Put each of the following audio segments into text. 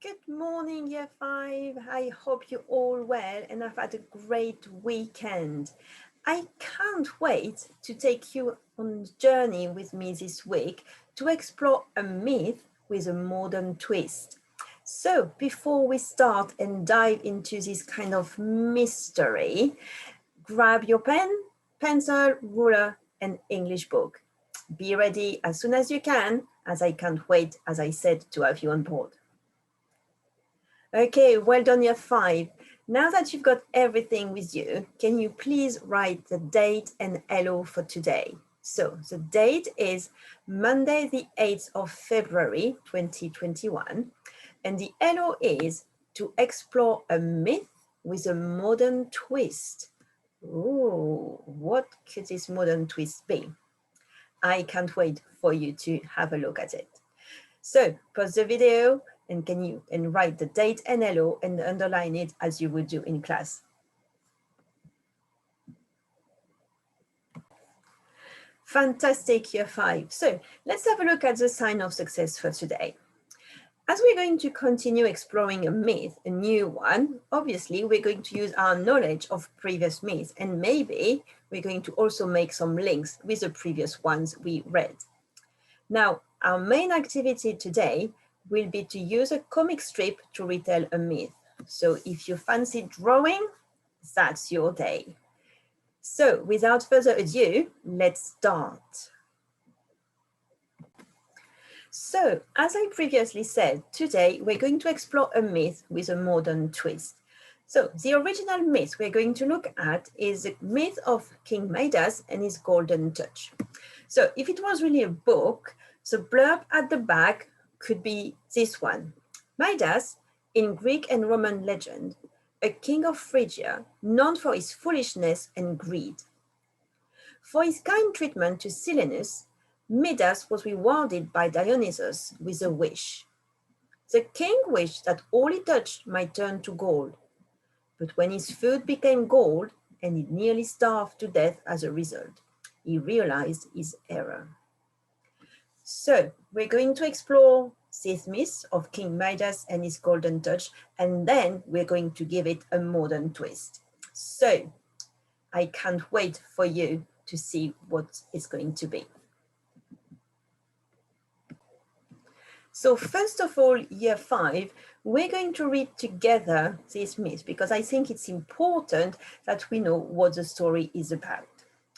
Good morning, Year 5. I hope you're all well and have had a great weekend. I can't wait to take you on a journey with me this week to explore a myth with a modern twist. So, before we start and dive into this kind of mystery, grab your pen, pencil, ruler, and English book. Be ready as soon as you can, as I can't wait, as I said, to have you on board. Okay, well done, Year 5. Now that you've got everything with you, can you please write the date and hello for today? So the date is Monday, the 8th of February, 2021. And the hello is to explore a myth with a modern twist. Ooh, what could this modern twist be? I can't wait for you to have a look at it. So pause the video and write the date and hello and underline it as you would do in class. Fantastic, Year 5. So let's have a look at the sign of success for today. As we're going to continue exploring a myth, a new one, obviously we're going to use our knowledge of previous myths, and maybe we're going to also make some links with the previous ones we read. Now, our main activity today will be to use a comic strip to retell a myth. So if you fancy drawing, that's your day. So without further ado, let's start. So as I previously said, today we're going to explore a myth with a modern twist. So the original myth we're going to look at is the myth of King Midas and his golden touch. So if it was really a book, the blurb at the back could be this one. Midas, in Greek and Roman legend, a king of Phrygia, known for his foolishness and greed. For his kind treatment to Silenus, Midas was rewarded by Dionysus with a wish. The king wished that all he touched might turn to gold. But when his food became gold and he nearly starved to death as a result, he realized his error. So we're going to explore this myth of King Midas and his golden touch, and then we're going to give it a modern twist. So I can't wait for you to see what it's going to be. So first of all, Year 5, we're going to read together this myth because I think it's important that we know what the story is about.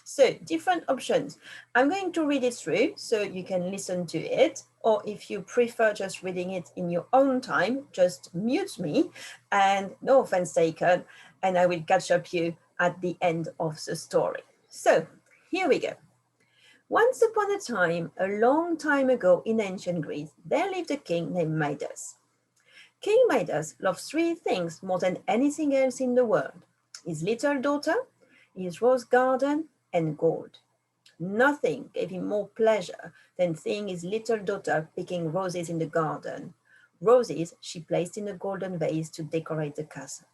So different options. I'm going to read it through so you can listen to it, or if you prefer just reading it in your own time, just mute me and no offense taken, and I will catch up you at the end of the story. So here we go. Once upon a time, a long time ago in ancient Greece, there lived a king named Midas. King Midas loved three things more than anything else in the world: his little daughter, his rose garden, and gold. Nothing gave him more pleasure than seeing his little daughter picking roses in the garden, roses she placed in a golden vase to decorate the castle.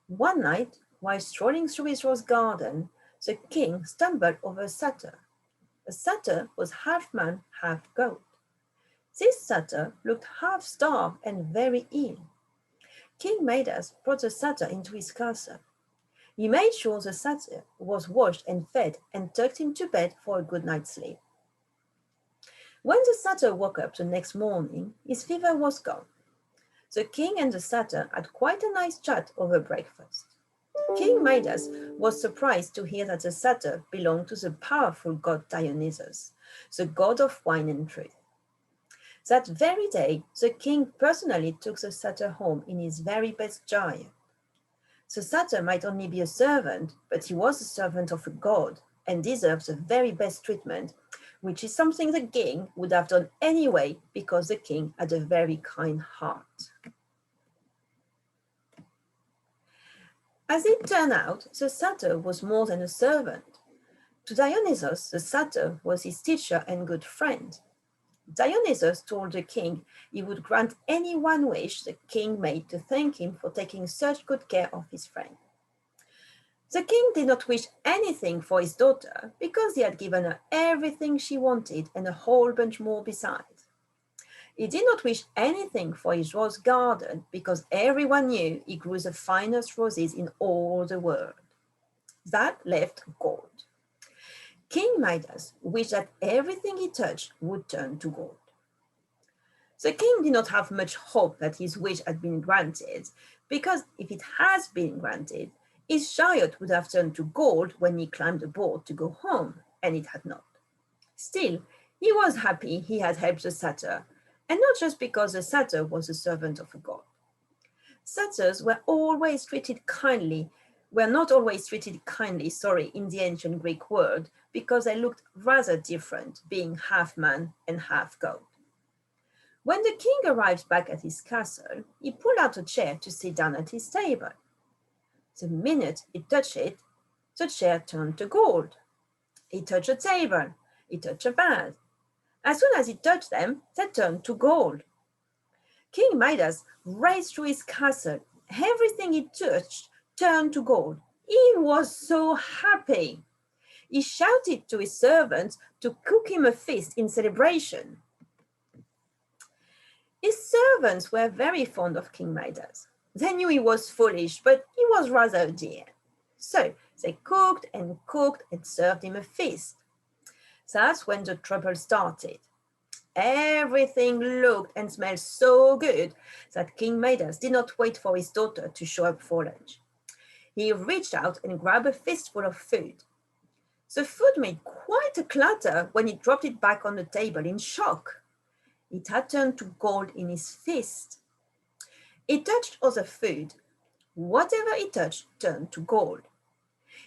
One night, while strolling through his rose garden, the king stumbled over a satyr. The satyr was half man, half goat. This satyr looked half starved and very ill. King Midas brought the satyr into his castle. He made sure the satyr was washed and fed and tucked into bed for a good night's sleep. When the satyr woke up the next morning, his fever was gone. The king and the satyr had quite a nice chat over breakfast. King Midas was surprised to hear that the satyr belonged to the powerful god Dionysus, the god of wine and truth. That very day, the king personally took the satyr home in his very best chariot. The satyr might only be a servant, but he was a servant of a god and deserves the very best treatment, which is something the king would have done anyway because the king had a very kind heart. As it turned out, the satyr was more than a servant. To Dionysus, the satyr was his teacher and good friend. Dionysus told the king he would grant any one wish the king made to thank him for taking such good care of his friend. The king did not wish anything for his daughter because he had given her everything she wanted and a whole bunch more besides. He did not wish anything for his rose garden because everyone knew he grew the finest roses in all the world. That left gold. King Midas wished that everything he touched would turn to gold. The king did not have much hope that his wish had been granted, because if it has been granted, his chariot would have turned to gold when he climbed aboard to go home, and it had not. Still, he was happy he had helped the satyr, and not just because the satyr was a servant of a god. Satyrs were not always treated kindly, in the ancient Greek world, because they looked rather different, being half man and half god. When the king arrived back at his castle, he pulled out a chair to sit down at his table. The minute he touched it, the chair turned to gold. He touched a table, he touched a vase. As soon as he touched them, they turned to gold. King Midas raced through his castle. Everything he touched turned to gold. He was so happy. He shouted to his servants to cook him a feast in celebration. His servants were very fond of King Midas. They knew he was foolish, but he was rather dear. So they cooked and served him a feast. That's when the trouble started. Everything looked and smelled so good that King Midas did not wait for his daughter to show up for lunch. He reached out and grabbed a fistful of food. The food made quite a clatter when he dropped it back on the table in shock. It had turned to gold in his fist. He touched other food. Whatever he touched turned to gold.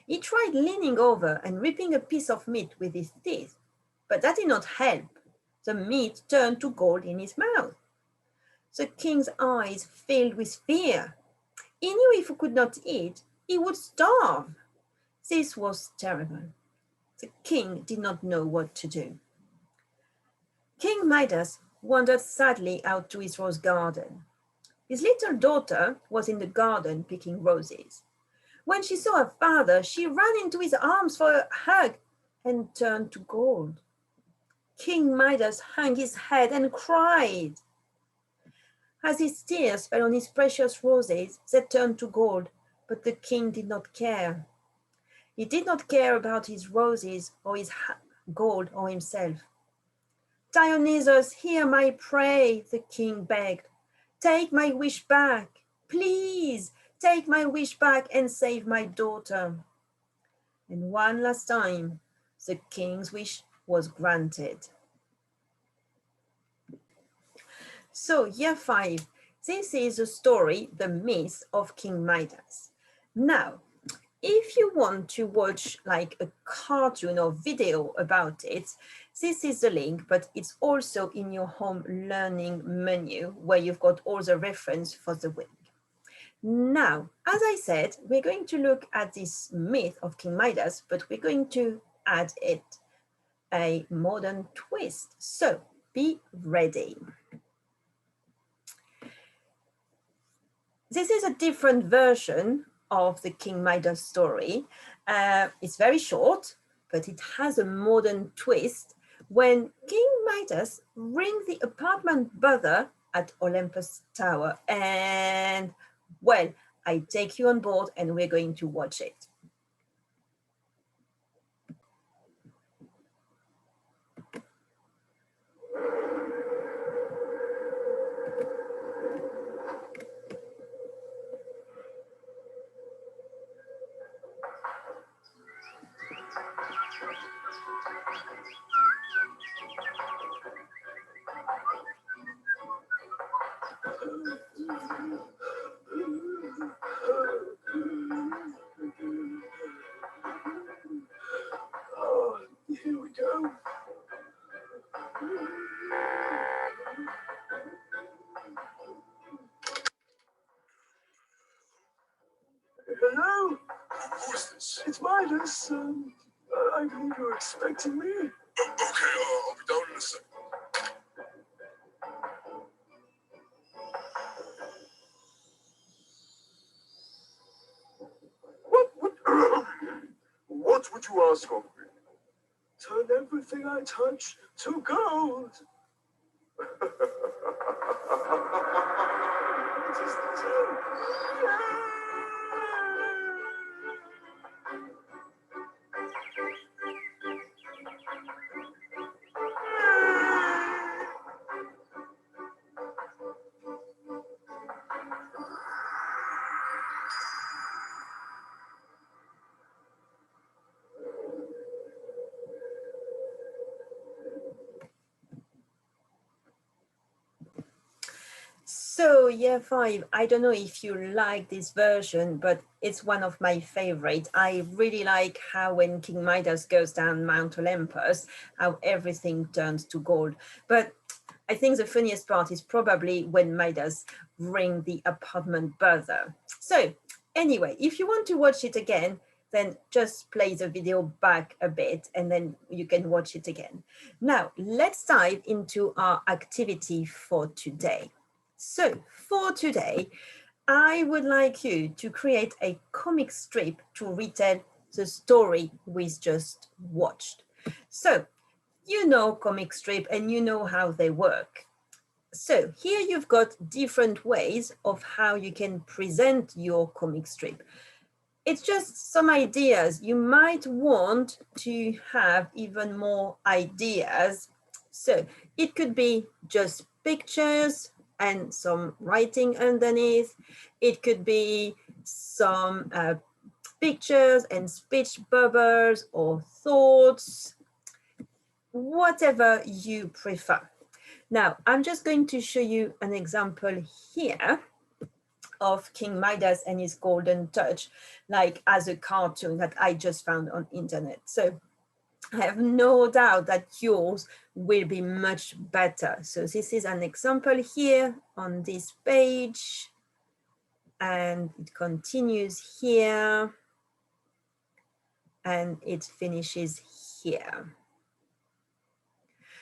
He tried leaning over and ripping a piece of meat with his teeth, but that did not help. The meat turned to gold in his mouth. The king's eyes filled with fear. He knew if he could not eat, he would starve. This was terrible. The king did not know what to do. King Midas wandered sadly out to his rose garden. His little daughter was in the garden picking roses. When she saw her father, she ran into his arms for a hug and turned to gold. King Midas hung his head and cried. As his tears fell on his precious roses, they turned to gold, but the king did not care. He did not care about his roses or his gold or himself. Dionysus, hear my prayer, the king begged. Take my wish back. Please, take my wish back and save my daughter. And one last time, the king's wish was granted. So, year 5, this is the story, the myth of King Midas. Now, if you want to watch like a cartoon or video about it, this is the link, but it's also in your home learning menu where you've got all the reference for the week. Now, as I said, we're going to look at this myth of King Midas, but we're going to add it a modern twist. So be ready. This is a different version of the King Midas story. It's very short, but it has a modern twist when King Midas rings the apartment buzzer at Olympus Tower. And, well, I take you on board and we're going to watch it. Oh, here we go. Hello? Who's this? It's Midas. I believe you're expecting me. Okay, I'll be down in a second. What would you ask of me? Turn everything I touch to gold. So year 5, I don't know if you like this version, but it's one of my favorites. I really like how when King Midas goes down Mount Olympus, how everything turns to gold. But I think the funniest part is probably when Midas ring the apartment buzzer. So anyway, if you want to watch it again, then just play the video back a bit and then you can watch it again. Now, let's dive into our activity for today. So for today, I would like you to create a comic strip to retell the story we've just watched. So you know comic strip and you know how they work. So here you've got different ways of how you can present your comic strip. It's just some ideas. You might want to have even more ideas. So it could be just pictures and some writing underneath. It could be some pictures and speech bubbles or thoughts, whatever you prefer. Now, I'm just going to show you an example here of King Midas and his golden touch, like as a cartoon that I just found on internet. So I have no doubt that yours will be much better. So this is an example here on this page, and it continues here, and it finishes here.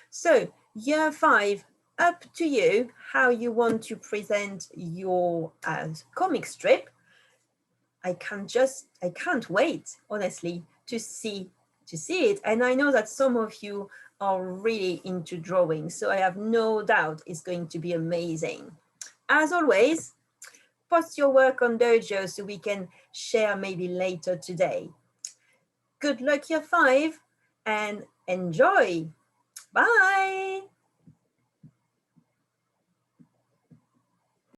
So year 5, up to you how you want to present your comic strip. I can't wait, honestly, to see it. And I know that some of you are really into drawing, so I have no doubt it's going to be amazing. As always, post your work on Dojo so we can share maybe later today. Good luck, year 5, and enjoy. Bye.